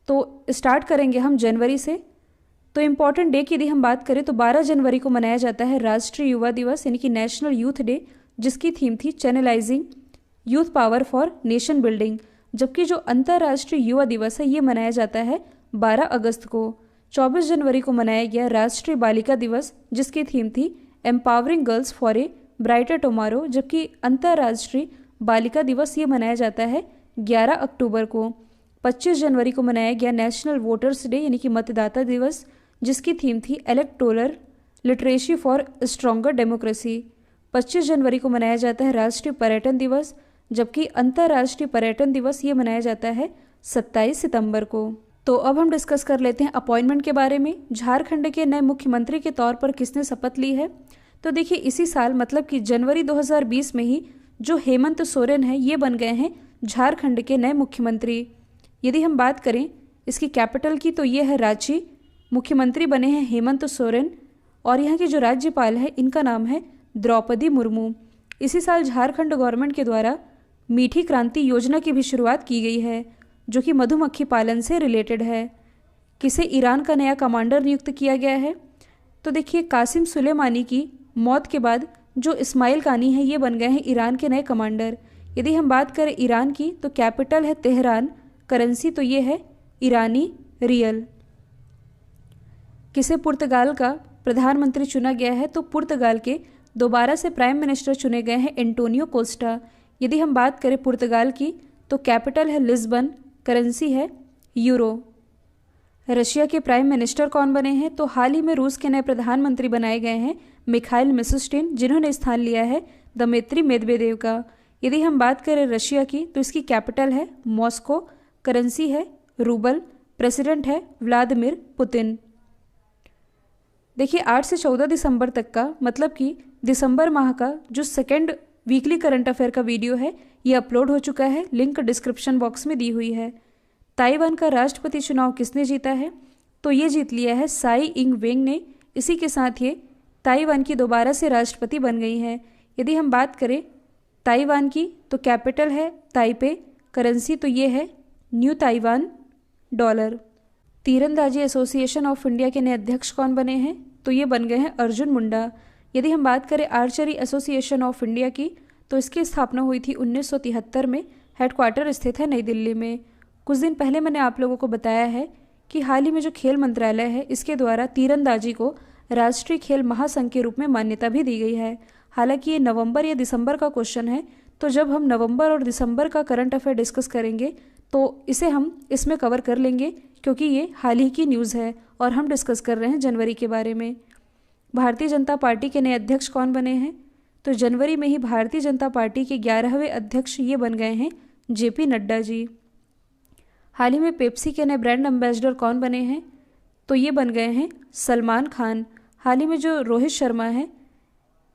तो स्टार्ट करेंगे हम जनवरी से। तो इम्पॉर्टेंट डे की यदि हम बात करें तो 12 जनवरी को मनाया जाता है राष्ट्रीय युवा दिवस यानी कि नेशनल यूथ डे, जिसकी थीम थी channelising youth power for nation building. जबकि जो अंतर्राष्ट्रीय युवा दिवस है ये मनाया जाता है 12 अगस्त को। 24 जनवरी को मनाया गया राष्ट्रीय बालिका दिवस, जिसकी थीम थी empowering girls for a brighter tomorrow. जबकि अंतर्राष्ट्रीय बालिका दिवस ये मनाया जाता है 11 अक्टूबर को। 25 जनवरी को मनाया गया नेशनल वोटर्स डे यानी कि मतदाता दिवस, जिसकी थीम थी electoral literacy for stronger democracy. 25 जनवरी को मनाया जाता है राष्ट्रीय पर्यटन दिवस, जबकि अंतर्राष्ट्रीय पर्यटन दिवस ये मनाया जाता है 27 सितंबर को। तो अब हम डिस्कस कर लेते हैं अपॉइंटमेंट के बारे में। झारखंड के नए मुख्यमंत्री के तौर पर किसने शपथ ली है? तो देखिए इसी साल मतलब कि जनवरी 2020 में ही जो हेमंत सोरेन है ये बन गए हैं झारखंड के नए मुख्यमंत्री। यदि हम बात करें इसकी कैपिटल की तो ये है रांची। मुख्यमंत्री बने हैं हेमंत सोरेन और यहाँ की जो राज्यपाल है इनका नाम है द्रौपदी मुर्मू। इसी साल झारखंड गवर्नमेंट के द्वारा मीठी क्रांति योजना की भी शुरुआत की गई है, जो कि मधुमक्खी पालन से रिलेटेड है। किसे ईरान का नया कमांडर नियुक्त किया गया है? तो देखिए कासिम सुलेमानी की मौत के बाद जो इस्माइल कानी है ये बन गए हैं ईरान के नए कमांडर। यदि हम बात करें ईरान की तो कैपिटल है तेहरान, करेंसी तो ये है ईरानी रियल। किसे पुर्तगाल का प्रधानमंत्री चुना गया है? तो पुर्तगाल के दोबारा से प्राइम मिनिस्टर चुने गए हैं एंटोनियो कोस्टा। यदि हम बात करें पुर्तगाल की तो कैपिटल है लिस्बन, करेंसी है यूरो। रशिया के प्राइम मिनिस्टर कौन बने हैं? तो हाल ही में रूस के नए प्रधानमंत्री बनाए गए हैं मिखाइल मिशुस्टिन, जिन्होंने स्थान लिया है दमित्री मेदवेदेव का। यदि हम बात करें रशिया की तो इसकी कैपिटल है मॉस्को, करेंसी है रूबल, प्रेसिडेंट है व्लादिमीर पुतिन। देखिए 8 से 14 दिसंबर तक का मतलब कि दिसंबर माह का जो सेकेंड वीकली करंट अफेयर का वीडियो है ये अपलोड हो चुका है, लिंक डिस्क्रिप्शन बॉक्स में दी हुई है। ताइवान का राष्ट्रपति चुनाव किसने जीता है? तो ये जीत लिया है साई इंग वेंग ने। इसी के साथ ये ताइवान की दोबारा से राष्ट्रपति बन गई हैं। यदि हम बात करें ताइवान की तो कैपिटल है ताइपे, करेंसी तो ये है न्यू ताइवान डॉलर। तीरंदाजी एसोसिएशन ऑफ इंडिया के नए अध्यक्ष कौन बने हैं? तो ये बन गए हैं अर्जुन मुंडा। यदि हम बात करें आर्चरी एसोसिएशन ऑफ इंडिया की तो इसकी स्थापना हुई थी 1973 में, हेडक्वार्टर स्थित है नई दिल्ली में। कुछ दिन पहले मैंने आप लोगों को बताया है कि हाल ही में जो खेल मंत्रालय है इसके द्वारा तीरंदाजी को राष्ट्रीय खेल महासंघ के रूप में मान्यता भी दी गई है। हालांकि ये नवंबर या दिसंबर का क्वेश्चन है, तो जब हम नवंबर और दिसंबर का करंट अफेयर डिस्कस करेंगे तो इसे हम इसमें कवर कर लेंगे, क्योंकि ये हाल ही की न्यूज़ है और हम डिस्कस कर रहे हैं जनवरी के बारे में। भारतीय जनता पार्टी के नए अध्यक्ष कौन बने हैं? तो जनवरी में ही भारतीय जनता पार्टी के 11वें अध्यक्ष ये बन गए हैं जेपी नड्डा जी। हाल ही में पेप्सी के नए ब्रांड एम्बेसडर कौन बने हैं? तो ये बन गए हैं सलमान खान। हाल ही में जो रोहित शर्मा है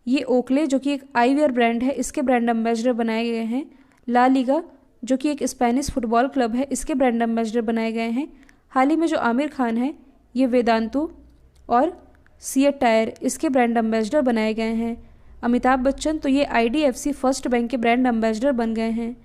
ये ओकले जो कि एक आईवेयर ब्रांड है इसके ब्रांड एम्बेसडर बनाए गए हैं। ला लीगा जो कि एक स्पेनिश फुटबॉल क्लब है इसके ब्रांड एम्बेसडर बनाए गए हैं। हाल ही में जो आमिर खान है ये वेदांतु और सिएट टायर इसके ब्रांड एम्बेसडर बनाए गए हैं। अमिताभ बच्चन तो ये IDFC फर्स्ट बैंक के ब्रांड एम्बेसडर बन गए हैं।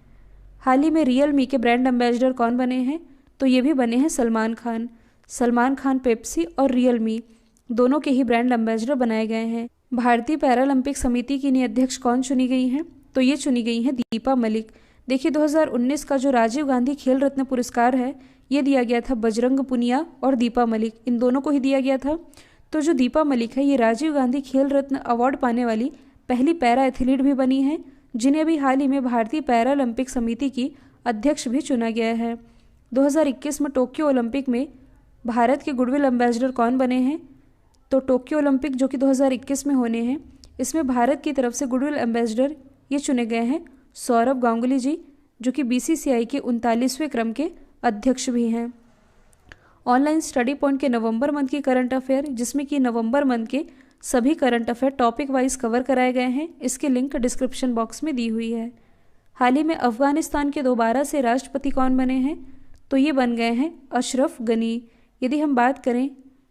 हाल ही में रियल मी के ब्रांड एम्बेसडर कौन बने हैं? तो ये भी बने हैं सलमान खान। सलमान खान पेप्सी और रियल मी दोनों के ही ब्रांड एम्बेसडर बनाए गए हैं। भारतीय पैरालंपिक समिति की नई अध्यक्ष कौन चुनी गई हैं? तो ये चुनी गई हैं दीपा मलिक। देखिए 2019 का जो राजीव गांधी खेल रत्न पुरस्कार है ये दिया गया था बजरंग पुनिया और दीपा मलिक, इन दोनों को ही दिया गया था। तो जो दीपा मलिक है ये राजीव गांधी खेल रत्न अवार्ड पाने वाली पहली पैरा एथलीट भी बनी है, जिन्हें भी हाल ही में भारतीय पैरालंपिक समिति की अध्यक्ष भी चुना गया है। 2021 में टोक्यो ओलंपिक में भारत के गुडविल एम्बेसडर कौन बने हैं? तो टोक्यो ओलंपिक जो कि 2021 में होने हैं इसमें भारत की तरफ से गुडविल एम्बेसडर ये चुने गए हैं सौरभ गांगुली जी, जो कि BCCI के 39वें क्रम के अध्यक्ष भी हैं। ऑनलाइन स्टडी पॉइंट के नवंबर मंथ की करंट अफेयर, जिसमें कि नवंबर मंथ के सभी current affair topic wise cover कराए गए हैं, इसकी लिंक डिस्क्रिप्शन बॉक्स में दी हुई है। हाल ही में अफगानिस्तान के दोबारा से राष्ट्रपति कौन बने हैं? तो ये बन गए हैं अशरफ गनी। यदि हम बात करें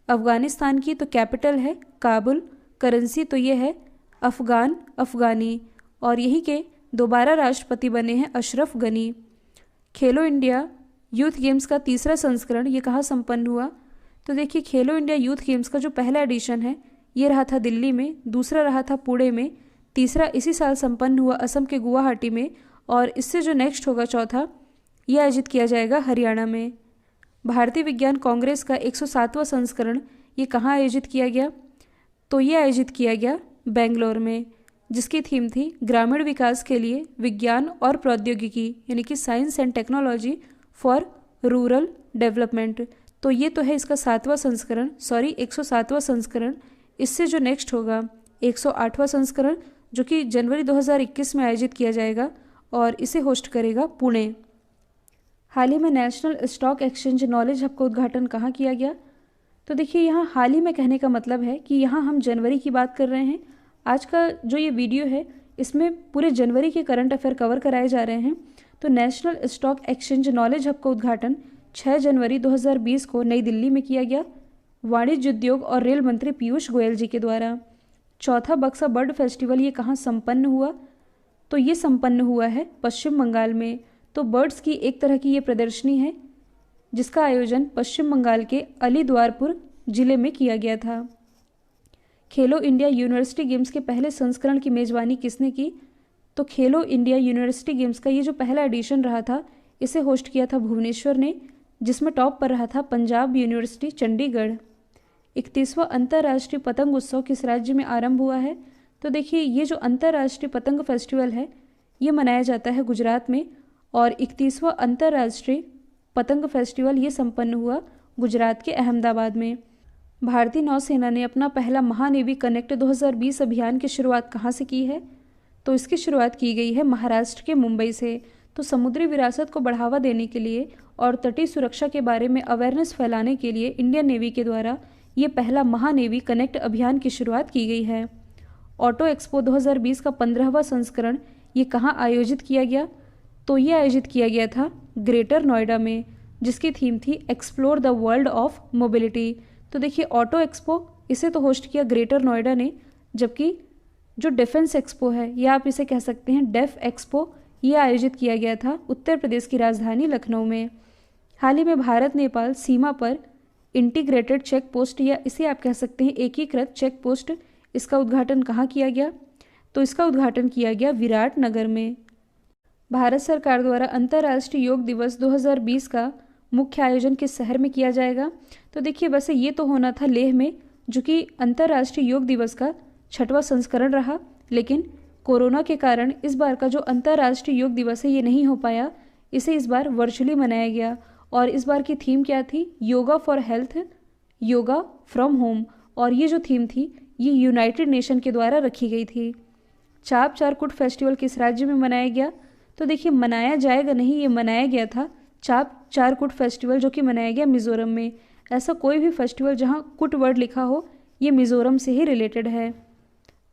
अफगानिस्तान की तो कैपिटल है काबुल, करेंसी तो ये है अफगानी और यहीं के दोबारा राष्ट्रपति बने हैं अशरफ गनी। खेलो इंडिया यूथ गेम्स का तीसरा संस्करण ये कहाँ संपन्न हुआ? तो देखिए, खेलो इंडिया यूथ गेम्स का जो पहला एडिशन है ये रहा था दिल्ली में, दूसरा रहा था पुणे में, तीसरा इसी साल संपन्न हुआ असम के गुवाहाटी में, और इससे जो नेक्स्ट होगा चौथा, यह आयोजित किया जाएगा हरियाणा में। भारतीय विज्ञान कांग्रेस का 107वां संस्करण ये कहाँ आयोजित किया गया? तो ये आयोजित किया गया बेंगलोर में, जिसकी थीम थी ग्रामीण विकास के लिए विज्ञान और प्रौद्योगिकी, यानी कि science and technology for rural development. तो ये तो है इसका 107वां संस्करण। इससे जो नेक्स्ट होगा 108वां संस्करण, जो कि जनवरी 2021 में आयोजित किया जाएगा और इसे होस्ट करेगा पुणे। हाल ही में national stock exchange knowledge hub का उद्घाटन कहाँ किया गया? तो देखिए, यहाँ हाल ही में कहने का मतलब है कि यहाँ हम जनवरी की बात कर रहे हैं। आज का जो ये वीडियो है इसमें पूरे जनवरी के करंट अफेयर कवर कराए जा रहे हैं। तो national stock exchange knowledge hub का उद्घाटन 6 जनवरी 2020 को नई दिल्ली में किया गया, वाणिज्य उद्योग और रेल मंत्री पीयूष गोयल जी के द्वारा। चौथा बक्सा बर्ड फेस्टिवल ये कहाँ संपन्न हुआ? तो ये संपन्न हुआ है पश्चिम बंगाल में। तो बर्ड्स की एक तरह की ये प्रदर्शनी है जिसका आयोजन पश्चिम बंगाल के अलीद्वारपुर जिले में किया गया था। खेलो इंडिया यूनिवर्सिटी गेम्स के पहले संस्करण की मेजबानी किसने की? तो खेलो इंडिया यूनिवर्सिटी गेम्स का ये जो पहला एडिशन रहा था इसे होस्ट किया था भुवनेश्वर ने, जिसमें टॉप पर रहा था पंजाब यूनिवर्सिटी चंडीगढ़। 31वां अंतर्राष्ट्रीय पतंग उत्सव किस राज्य में आरंभ हुआ है? तो देखिए, ये जो अंतर्राष्ट्रीय पतंग फेस्टिवल है ये मनाया जाता है गुजरात में, और 31वां अंतर्राष्ट्रीय पतंग फेस्टिवल ये संपन्न हुआ गुजरात के अहमदाबाद में। भारतीय नौसेना ने अपना पहला महानेवी कनेक्ट 2020 अभियान की शुरुआत कहाँ से की है? तो इसकी शुरुआत की गई है महाराष्ट्र के मुंबई से। तो समुद्री विरासत को बढ़ावा देने के लिए और तटीय सुरक्षा के बारे में अवेयरनेस फैलाने के लिए इंडियन नेवी के द्वारा ये पहला महानेवी कनेक्ट अभियान की शुरुआत की गई है। ऑटो एक्सपो 2020 का 15वां संस्करण ये कहाँ आयोजित किया गया? तो ये आयोजित किया गया था ग्रेटर नोएडा में, जिसकी थीम थी explore the world of mobility. तो देखिए, ऑटो एक्सपो इसे तो होस्ट किया ग्रेटर नोएडा ने, जबकि जो डिफेंस एक्सपो है या आप इसे कह सकते हैं डेफ एक्सपो, ये आयोजित किया गया था उत्तर प्रदेश की राजधानी लखनऊ में। हाल ही में भारत नेपाल सीमा पर इंटीग्रेटेड चेक पोस्ट या इसे आप कह सकते हैं एकीकृत चेक पोस्ट, इसका उद्घाटन कहाँ किया गया? तो इसका उद्घाटन किया गया विराटनगर में। भारत सरकार द्वारा अंतर्राष्ट्रीय योग दिवस 2020 का मुख्य आयोजन किस शहर में किया जाएगा? तो देखिए, वैसे ये तो होना था लेह में, जो कि अंतर्राष्ट्रीय योग दिवस का 6वां संस्करण रहा, लेकिन कोरोना के कारण इस बार का जो अंतर्राष्ट्रीय योग दिवस है ये नहीं हो पाया। इसे इस बार वर्चुअली मनाया गया, और इस बार की थीम क्या थी? Yoga for health, yoga from home. और ये जो थीम थी ये यूनाइटेड नेशन के द्वारा रखी गई थी। चाप चारकुट फेस्टिवल किस राज्य में मनाया गया? तो देखिए, मनाया जाएगा नहीं, ये मनाया गया था चाप चारकुट फेस्टिवल, जो कि मनाया गया मिजोरम में। ऐसा कोई भी फेस्टिवल जहां कुट वर्ड लिखा हो ये मिजोरम से ही रिलेटेड है।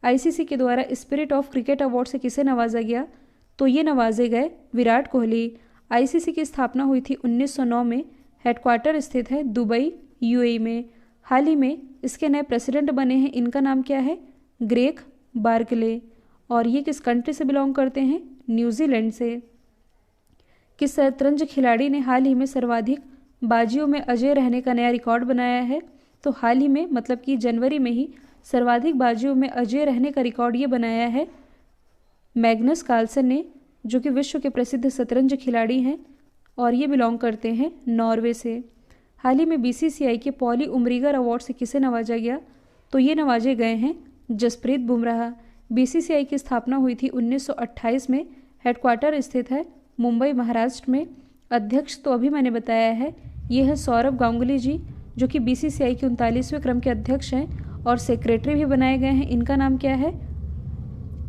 आईसीसी के द्वारा स्पिरिट ऑफ क्रिकेट अवार्ड से किसे नवाजा गया? तो ये नवाजे गए विराट कोहली। आईसीसी की स्थापना हुई थी 1909 में, हेडक्वार्टर स्थित है दुबई यूएई में। हाल ही में इसके नए प्रेसिडेंट बने हैं, इनका नाम क्या है? Greg Barclay. और ये किस कंट्री से बिलोंग करते हैं? न्यूजीलैंड से। किस शतरंज खिलाड़ी ने हाल ही में सर्वाधिक बाजियों में अजय रहने का नया रिकॉर्ड बनाया है? तो हाल ही में मतलब कि जनवरी में ही सर्वाधिक बाजियों में अजय रहने का रिकॉर्ड ये बनाया है मैग्नस कार्लसन ने, जो कि विश्व के प्रसिद्ध शतरंज खिलाड़ी हैं और ये बिलोंग करते हैं नॉर्वे से। हाल ही में बीसीसीआई के पॉली उमरीगर अवार्ड से किसे नवाजा गया? तो ये नवाजे गए हैं जसप्रीत बुमराह। बीसीसीआई की स्थापना हुई थी 1928 में, हेडक्वार्टर स्थित है मुंबई महाराष्ट्र में। अध्यक्ष तो अभी मैंने बताया है, ये है सौरभ गांगुली जी, जो कि बीसीसीआई के 39वें क्रम के अध्यक्ष हैं, और सेक्रेटरी भी बनाए गए हैं। इनका नाम क्या है?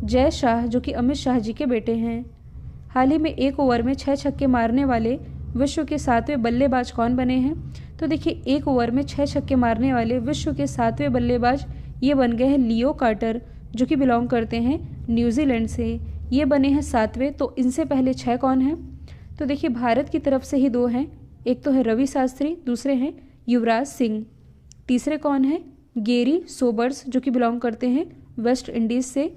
जय शाह, जो कि अमित शाह जी के बेटे हैं। हाल ही में एक ओवर में 6 छक्के मारने वाले विश्व के 7वें बल्लेबाज कौन बने हैं? तो देखिए, एक ओवर में 6 छक्के मारने वाले विश्व के 7वें बल्लेबाज ये बन गए हैं लियो कार्टर, जो कि बिलोंग करते हैं न्यूजीलैंड से। ये बने हैं 7वें। तो इनसे पहले 6 कौन हैं? तो देखिए, भारत की तरफ से ही 2 हैं, एक तो है रवि शास्त्री, दूसरे हैं युवराज सिंह। तीसरे कौन हैं? गेरी सोबर्स, जो कि बिलोंग करते हैं वेस्ट इंडीज़ से।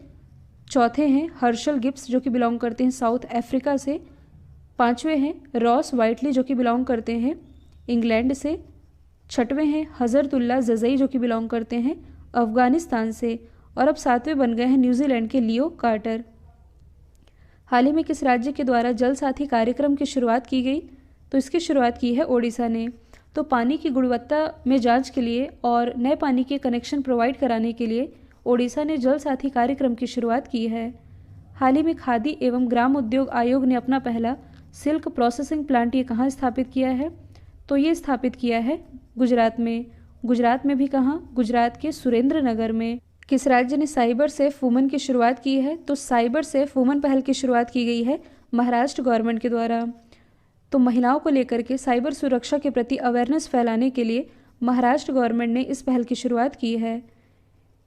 चौथे हैं हर्षल गिब्स, जो कि बिलोंग करते हैं साउथ अफ्रीका से। 5वें हैं रॉस वाइटली जो कि बिलोंग करते हैं इंग्लैंड से। 6वें हैं हजरतुल्ला जजई जो कि बिलोंग करते हैं अफगानिस्तान से। और अब 7वें बन गए हैं न्यूजीलैंड के लियो कार्टर। हाल ही में किस राज्य के द्वारा जल साथी कार्यक्रम की शुरुआत की गई? तो इसकी शुरुआत की है ओडिशा ने। तो पानी की गुणवत्ता में जांच के लिए और नए पानी के कनेक्शन प्रोवाइड कराने के लिए ओडिशा ने जल साथी कार्यक्रम की शुरुआत की है। हाल ही में खादी एवं ग्राम उद्योग आयोग ने अपना पहला सिल्क प्रोसेसिंग प्लांट ये कहाँ स्थापित किया है? तो ये स्थापित किया है गुजरात में। गुजरात में भी कहाँ? गुजरात के सुरेंद्र नगर में। किस राज्य ने साइबर सेफ वुमेन की शुरुआत की है? तो साइबर सेफ वुमेन पहल की शुरुआत की गई है महाराष्ट्र गवर्नमेंट के द्वारा। तो महिलाओं को लेकर के साइबर सुरक्षा के प्रति अवेयरनेस फैलाने के लिए महाराष्ट्र गवर्नमेंट ने इस पहल की शुरुआत की है।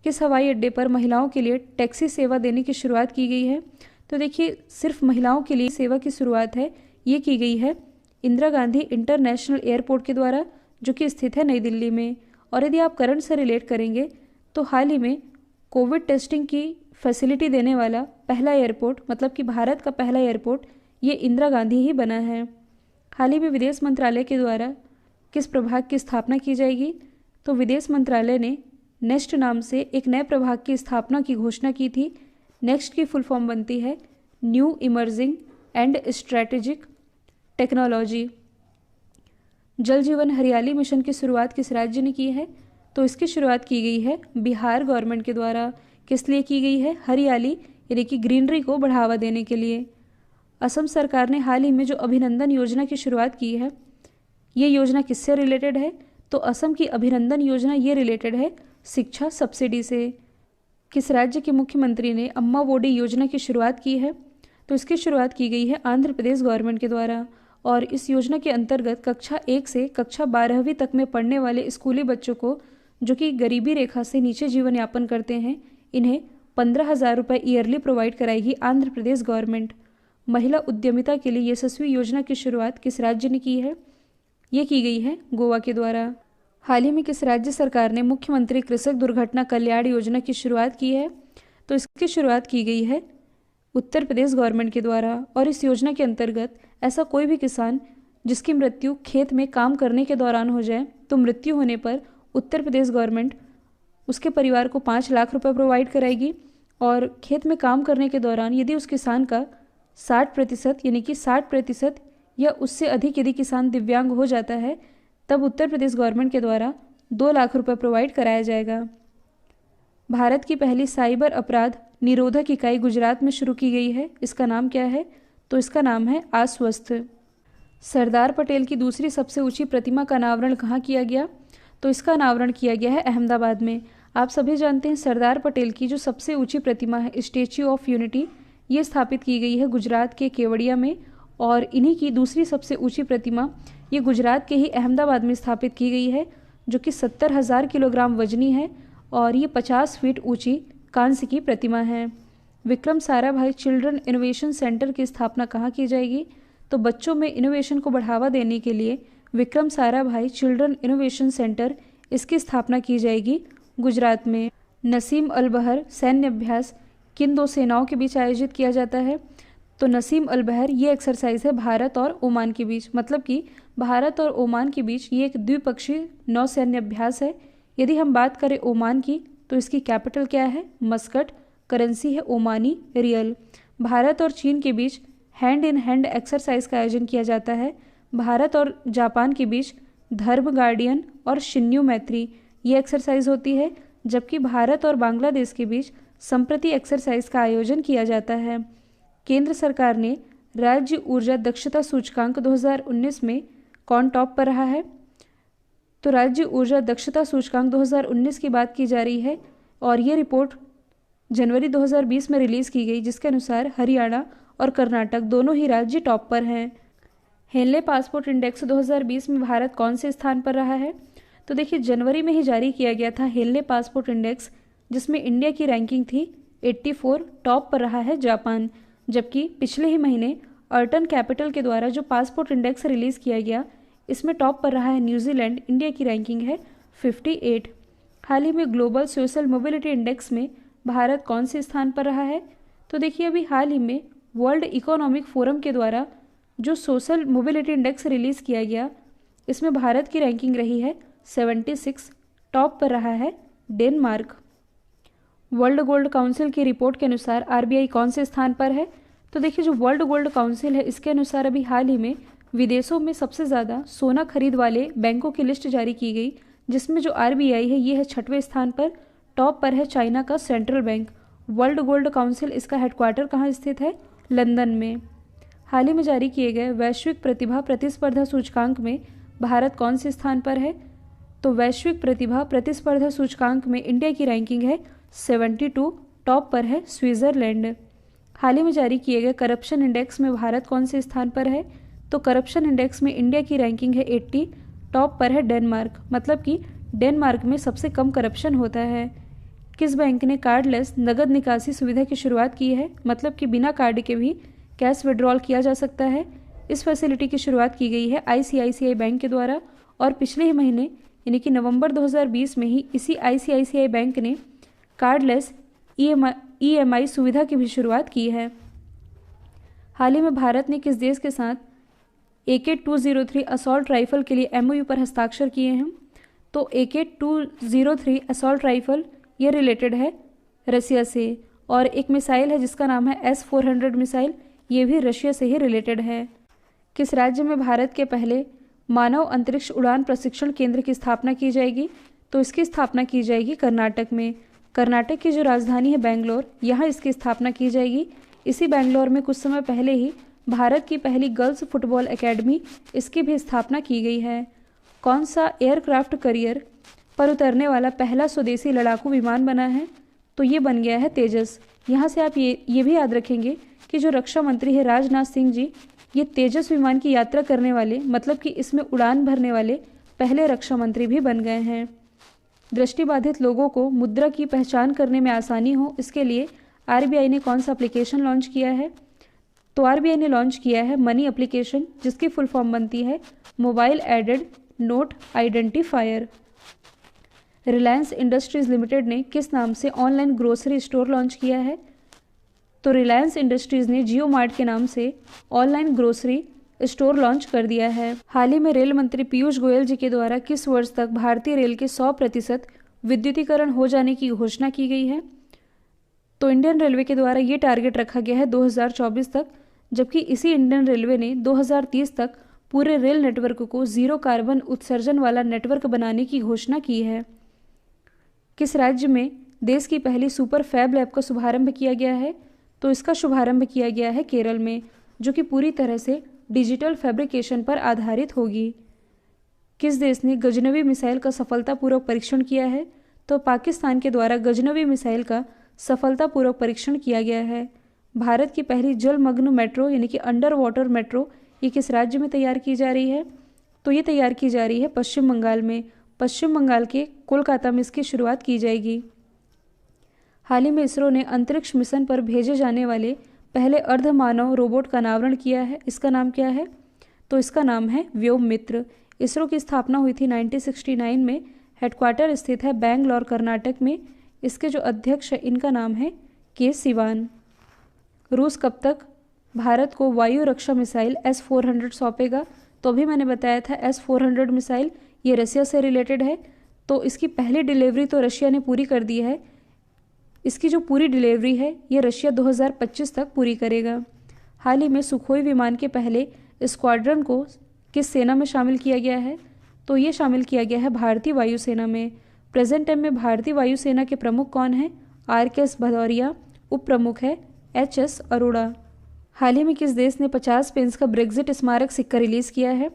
किस हवाई अड्डे पर महिलाओं के लिए टैक्सी सेवा देने की शुरुआत की गई है? तो देखिए सिर्फ महिलाओं के लिए सेवा की शुरुआत है, ये की गई है इंदिरा गांधी इंटरनेशनल एयरपोर्ट के द्वारा जो कि स्थित है नई दिल्ली में। और यदि आप करंट से रिलेट करेंगे तो हाल ही में कोविड टेस्टिंग की फैसिलिटी देने वाला पहला एयरपोर्ट मतलब कि भारत का पहला एयरपोर्ट ये इंदिरा गांधी ही बना है। हाल ही में विदेश मंत्रालय के द्वारा किस प्रभाग की स्थापना की जाएगी? तो विदेश मंत्रालय ने नेक्स्ट नाम से एक नए प्रभाग की स्थापना की घोषणा की थी। नेक्स्ट की फुल फॉर्म बनती है new emerging and strategic technology. जल जीवन हरियाली मिशन की शुरुआत किस राज्य ने की है? तो इसकी शुरुआत की गई है बिहार गवर्नमेंट के द्वारा। किस लिए की गई है? हरियाली यानी कि ग्रीनरी को बढ़ावा देने के लिए। असम सरकार ने हाल ही में जो अभिनंदन योजना की शुरुआत की है, ये योजना किससे रिलेटेड है? तो असम की अभिनंदन योजना ये रिलेटेड है शिक्षा सब्सिडी से। किस राज्य के मुख्यमंत्री ने अम्मा वोडी योजना की शुरुआत की है? तो इसकी शुरुआत की गई है आंध्र प्रदेश गवर्नमेंट के द्वारा। और इस योजना के अंतर्गत कक्षा 1 से कक्षा 12वीं तक में पढ़ने वाले स्कूली बच्चों को जो कि गरीबी रेखा से नीचे जीवन यापन करते हैं, इन्हें 15,000 रुपये ईयरली प्रोवाइड कराएगी आंध्र प्रदेश गवर्नमेंट। महिला उद्यमिता के लिए यशस्वी योजना की शुरुआत किस राज्य ने की है? ये की गई है गोवा के द्वारा। हाल ही में किस राज्य सरकार ने मुख्यमंत्री कृषक दुर्घटना कल्याण योजना की शुरुआत की है? तो इसकी शुरुआत की गई है उत्तर प्रदेश गवर्नमेंट के द्वारा। और इस योजना के अंतर्गत ऐसा कोई भी किसान जिसकी मृत्यु खेत में काम करने के दौरान हो जाए तो मृत्यु होने पर उत्तर प्रदेश गवर्नमेंट उसके परिवार को 5 लाख रुपए प्रोवाइड कराएगी। और खेत में काम करने के दौरान यदि उस किसान का 60% यानी कि 60% या उससे अधिक यदि किसान दिव्यांग हो जाता है तब उत्तर प्रदेश गवर्नमेंट के द्वारा 2 लाख रुपए प्रोवाइड कराया जाएगा। भारत की पहली साइबर अपराध निरोधक इकाई गुजरात में शुरू की गई है। इसका नाम क्या है? तो इसका नाम है आश्वस्त। सरदार पटेल की दूसरी सबसे ऊंची प्रतिमा का अनावरण कहाँ किया गया? तो इसका अनावरण किया गया है अहमदाबाद में। आप सभी जानते हैं सरदार पटेल की जो सबसे ऊंची प्रतिमा है स्टैच्यू ऑफ यूनिटी, ये स्थापित की गई है गुजरात के केवड़िया में। और इन्हीं की दूसरी सबसे ऊंची प्रतिमा ये गुजरात के ही अहमदाबाद में स्थापित की गई है जो कि 70,000 किलोग्राम वजनी है और ये 50 फीट ऊंची कांस्य की प्रतिमा है। Vikram Sarabhai children innovation centre की स्थापना कहाँ की जाएगी? तो बच्चों में इनोवेशन को बढ़ावा देने के लिए Vikram Sarabhai children innovation centre इसकी स्थापना की जाएगी गुजरात में। नसीम अल बहर सैन्य अभ्यास किन 2 सेनाओं के बीच आयोजित किया जाता है? तो नसीम अल बहर ये एक्सरसाइज है भारत और ओमान के बीच, मतलब कि भारत और ओमान के बीच ये एक द्विपक्षीय नौसैन्य अभ्यास है। यदि हम बात करें ओमान की तो इसकी कैपिटल क्या है? मस्कट। करेंसी है ओमानी रियल। भारत और चीन के बीच हैंड इन हैंड एक्सरसाइज का आयोजन किया जाता है। भारत और जापान के बीच धर्म गार्डियन और शिन्यू मैत्री ये एक्सरसाइज होती है। जबकि भारत और बांग्लादेश के बीच संप्रति एक्सरसाइज का आयोजन किया जाता है। केंद्र सरकार ने राज्य ऊर्जा दक्षता सूचकांक 2019 में कौन टॉप पर रहा है? तो राज्य ऊर्जा दक्षता सूचकांक 2019 की बात की जा रही है और ये रिपोर्ट जनवरी 2020 में रिलीज़ की गई जिसके अनुसार हरियाणा और कर्नाटक दोनों ही राज्य टॉप पर हैं। हेनले पासपोर्ट इंडेक्स 2020 में भारत कौन से स्थान पर रहा है? तो देखिए जनवरी में ही जारी किया गया था हेनले पासपोर्ट इंडेक्स जिसमें इंडिया की रैंकिंग थी 84, टॉप पर रहा है जापान। जबकि पिछले ही महीने अर्टन कैपिटल के द्वारा जो पासपोर्ट इंडेक्स रिलीज़ किया गया इसमें टॉप पर रहा है न्यूजीलैंड, इंडिया की रैंकिंग है 58। हाल ही में ग्लोबल सोशल मोबिलिटी इंडेक्स में भारत कौन से स्थान पर रहा है? तो देखिए अभी हाल ही में वर्ल्ड इकोनॉमिक फोरम के द्वारा जो सोशल मोबिलिटी इंडेक्स रिलीज़ किया गया, इसमें भारत की रैंकिंग रही है 76, टॉप पर रहा है डेनमार्क। वर्ल्ड गोल्ड काउंसिल की रिपोर्ट के अनुसार आरबीआई कौन से स्थान पर है? तो देखिए, जो वर्ल्ड गोल्ड काउंसिल है इसके अनुसार अभी हाल ही में विदेशों में सबसे ज़्यादा सोना खरीद वाले बैंकों की लिस्ट जारी की गई, जिसमें जो आरबीआई है ये है 6वें स्थान पर। टॉप पर है चाइना का central bank. World gold council, इसका हेडक्वार्टर कहाँ स्थित है? लंदन में। हाल ही में जारी किए गए वैश्विक प्रतिभा प्रतिस्पर्धा सूचकांक में भारत कौन से स्थान पर है? तो वैश्विक प्रतिभा प्रतिस्पर्धा सूचकांक में इंडिया की रैंकिंग है 72, टॉप पर है स्विट्जरलैंड। हाल ही में जारी किए गए करप्शन इंडेक्स में भारत कौन से स्थान पर है? तो करप्शन इंडेक्स में इंडिया की रैंकिंग है 80, टॉप पर है डेनमार्क। मतलब कि डेनमार्क में सबसे कम करप्शन होता है। किस बैंक ने कार्डलेस नगद निकासी सुविधा की शुरुआत की है? मतलब कि बिना कार्ड के भी कैश विड्रॉल किया जा सकता है। इस फैसिलिटी की शुरुआत की गई है आईसीआईसीआई बैंक के द्वारा, और पिछले ही महीने यानी कि नवंबर 2020 में ही इसी आईसीआईसीआई बैंक ने कार्डलेस ईएमआई सुविधा की भी शुरुआत की है। हाल ही में भारत ने किस देश के साथ AK-203 असॉल्ट राइफल के लिए MOU पर हस्ताक्षर किए हैं? तो AK-203 असॉल्ट राइफल ये रिलेटेड है रशिया से, और एक मिसाइल है जिसका नाम है S-400 मिसाइल, ये भी रशिया से ही रिलेटेड है। किस राज्य में भारत के पहले मानव अंतरिक्ष उड़ान प्रशिक्षण केंद्र की स्थापना की जाएगी? तो इसकी स्थापना की जाएगी कर्नाटक में। कर्नाटक की जो राजधानी है बेंगलोर, यहाँ इसकी स्थापना की जाएगी। इसी बेंगलोर में कुछ समय पहले ही भारत की पहली गर्ल्स फुटबॉल एकेडमी, इसकी भी स्थापना की गई है। कौन सा एयरक्राफ्ट कैरियर पर उतरने वाला पहला स्वदेशी लड़ाकू विमान बना है? तो ये बन गया है तेजस। यहाँ से आप ये भी याद रखेंगे कि जो रक्षा मंत्री है राजनाथ सिंह जी, ये तेजस विमान की यात्रा करने वाले, मतलब कि इसमें उड़ान भरने वाले पहले रक्षा मंत्री भी बन गए हैं। दृष्टिबाधित लोगों को मुद्रा की पहचान करने में आसानी हो, इसके लिए आरबीआई ने कौन सा एप्लीकेशन लॉन्च किया है? तो आरबीआई ने लॉन्च किया है मनी एप्लीकेशन, जिसकी फुल फॉर्म बनती है mobile aided note identifier. Reliance industries limited ने किस नाम से ऑनलाइन ग्रोसरी स्टोर लॉन्च किया है? तो रिलायंस इंडस्ट्रीज ने जियो मार्ट के नाम से ऑनलाइन ग्रोसरी स्टोर लॉन्च कर दिया है। हाल ही में रेल मंत्री पीयूष गोयल जी के द्वारा किस वर्ष तक भारतीय रेल के 100% विद्युतीकरण हो जाने की घोषणा की गई है? तो इंडियन रेलवे के द्वारा ये टारगेट रखा गया है 2024 तक, जबकि इसी इंडियन रेलवे ने 2030 तक पूरे रेल नेटवर्क को जीरो कार्बन उत्सर्जन वाला नेटवर्क बनाने की घोषणा की है। किस राज्य में देश की पहली सुपर फैब लैब का शुभारंभ किया गया है? तो इसका शुभारंभ किया गया है केरल में, जो कि पूरी तरह से डिजिटल फैब्रिकेशन पर आधारित होगी। किस देश ने गजनवी मिसाइल का सफलतापूर्वक परीक्षण किया है? तो पाकिस्तान के द्वारा गजनवी मिसाइल का सफलतापूर्वक परीक्षण किया गया है। भारत की पहली जलमग्न मेट्रो यानी कि अंडर वाटर मेट्रो ये किस राज्य में तैयार की जा रही है? तो ये तैयार की जा रही है पश्चिम बंगाल में। पश्चिम बंगाल के कोलकाता में इसकी शुरुआत की जाएगी। हाल ही में इसरो ने अंतरिक्ष मिशन पर भेजे जाने वाले पहले अर्धमानव रोबोट का अनावरण किया है। इसका नाम क्या है? तो इसका नाम है व्योममित्र। इसरो की स्थापना हुई थी 1969 में। हेडक्वार्टर स्थित है बेंगलोर कर्नाटक में। इसके जो अध्यक्ष है इनका नाम है के सिवान। रूस कब तक भारत को वायु रक्षा मिसाइल S-400 सौंपेगा? तो अभी मैंने बताया था S-400 मिसाइल ये रशिया से रिलेटेड है, तो इसकी पहली डिलीवरी तो रशिया ने पूरी कर दी है। इसकी जो पूरी डिलीवरी है ये रशिया 2025 तक पूरी करेगा। हाल ही में सुखोई विमान के पहले स्क्वाड्रन को किस सेना में शामिल किया गया है? तो ये शामिल किया गया है भारतीय वायुसेना में। प्रेजेंट टाइम में भारतीय वायुसेना के प्रमुख कौन है? RKS भदौरिया। उप प्रमुख है HS अरोड़ा। हाल ही में किस देश ने 50 पेंस का ब्रेग्जिट स्मारक सिक्का रिलीज़ किया है?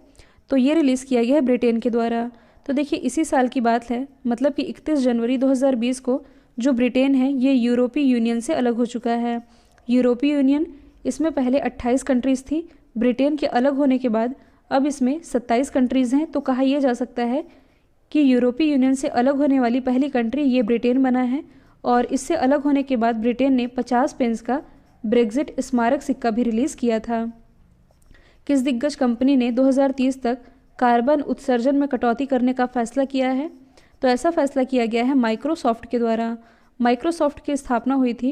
तो ये रिलीज़ किया गया है ब्रिटेन के द्वारा। तो देखिए इसी साल की बात है, मतलब कि 31 जनवरी 2020 को जो ब्रिटेन है ये यूरोपीय यूनियन से अलग हो चुका है। यूरोपीय यूनियन, इसमें पहले 28 कंट्रीज़ थी। ब्रिटेन के अलग होने के बाद अब इसमें 27 कंट्रीज़ हैं। तो कहा यह जा सकता है कि यूरोपीय यूनियन से अलग होने वाली पहली कंट्री ये ब्रिटेन बना है, और इससे अलग होने के बाद ब्रिटेन ने 50 पेंस का ब्रेग्जिट स्मारक सिक्का भी रिलीज़ किया था। किस दिग्गज कंपनी ने 2030 तक कार्बन उत्सर्जन में कटौती करने का फैसला किया है? तो ऐसा फैसला किया गया है माइक्रोसॉफ्ट के द्वारा। माइक्रोसॉफ्ट की स्थापना हुई थी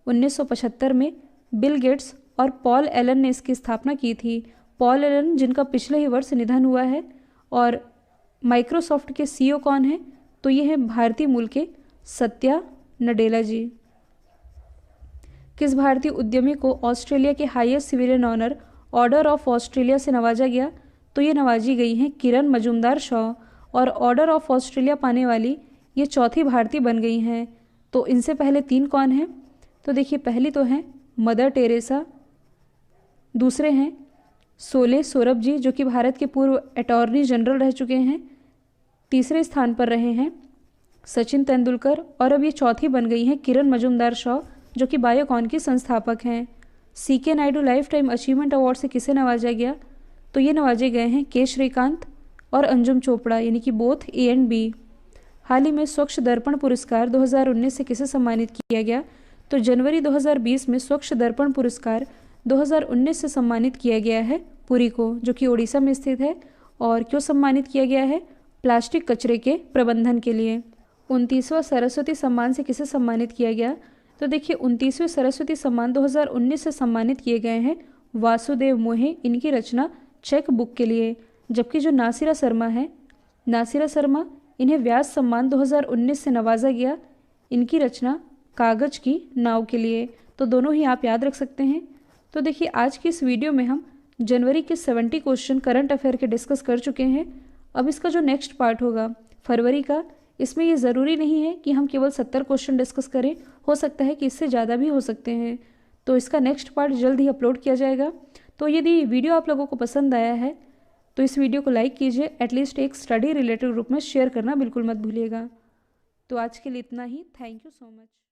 1975 में। बिल गेट्स और पॉल एलन ने इसकी स्थापना की थी। पॉल एलन, जिनका पिछले ही वर्ष निधन हुआ है। और माइक्रोसॉफ्ट के सीईओ कौन है? तो ये है भारतीय मूल के सत्या नडेला जी। किस भारतीय उद्यमी को ऑस्ट्रेलिया के highest civilian honour order of Australia से नवाजा गया? तो ये नवाजी गई हैं किरण मजूमदार शॉ। और ऑर्डर ऑफ ऑस्ट्रेलिया पाने वाली ये चौथी भारतीय बन गई हैं। तो इनसे पहले 3 कौन हैं? तो देखिए, पहली तो हैं मदर टेरेसा, दूसरे हैं सोले सोरभ जी, जो कि भारत के पूर्व अटॉर्नी जनरल रह चुके हैं, तीसरे स्थान पर रहे हैं सचिन तेंदुलकर, और अब ये चौथी बन गई हैं किरण मजूमदार शॉ, जो कि बायोकॉन की संस्थापक हैं। CK Nayudu life time achievement award से किसे नवाजा गया? तो ये नवाजे गए हैं के श्रीकांत और अंजुम चोपड़ा, यानी कि बोथ ए एंड बी। हाल ही में स्वच्छ दर्पण पुरस्कार 2019 से किसे सम्मानित किया गया? तो जनवरी 2020 में स्वच्छ दर्पण पुरस्कार 2019 से सम्मानित किया गया है पुरी को, जो कि ओडिशा में स्थित है। और क्यों सम्मानित किया गया है? प्लास्टिक कचरे के प्रबंधन के लिए। 29वां सरस्वती सम्मान से किसे सम्मानित किया गया? तो देखिए, 29वें सरस्वती सम्मान 2019 से सम्मानित किए गए हैं वासुदेव मोहे, इनकी रचना चेक बुक के लिए। जबकि जो नासिरा शर्मा है, नासिरा शर्मा, इन्हें व्यास सम्मान 2019 से नवाजा गया, इनकी रचना कागज की नाव के लिए। तो दोनों ही आप याद रख सकते हैं। तो देखिए, आज की इस वीडियो में हम जनवरी के 70 क्वेश्चन करंट अफेयर के डिस्कस कर चुके हैं। अब इसका जो नेक्स्ट पार्ट होगा फरवरी का, इसमें ये ज़रूरी नहीं है कि हम केवल 70 क्वेश्चन डिस्कस करें, हो सकता है कि इससे ज़्यादा भी हो सकते हैं। तो इसका नेक्स्ट पार्ट जल्द ही अपलोड किया जाएगा। तो यदि वीडियो आप लोगों को पसंद आया है तो इस वीडियो को लाइक कीजिए, एटलीस्ट एक स्टडी रिलेटेड ग्रुप में शेयर करना बिल्कुल मत भूलिएगा। तो आज के लिए इतना ही। Thank you so much.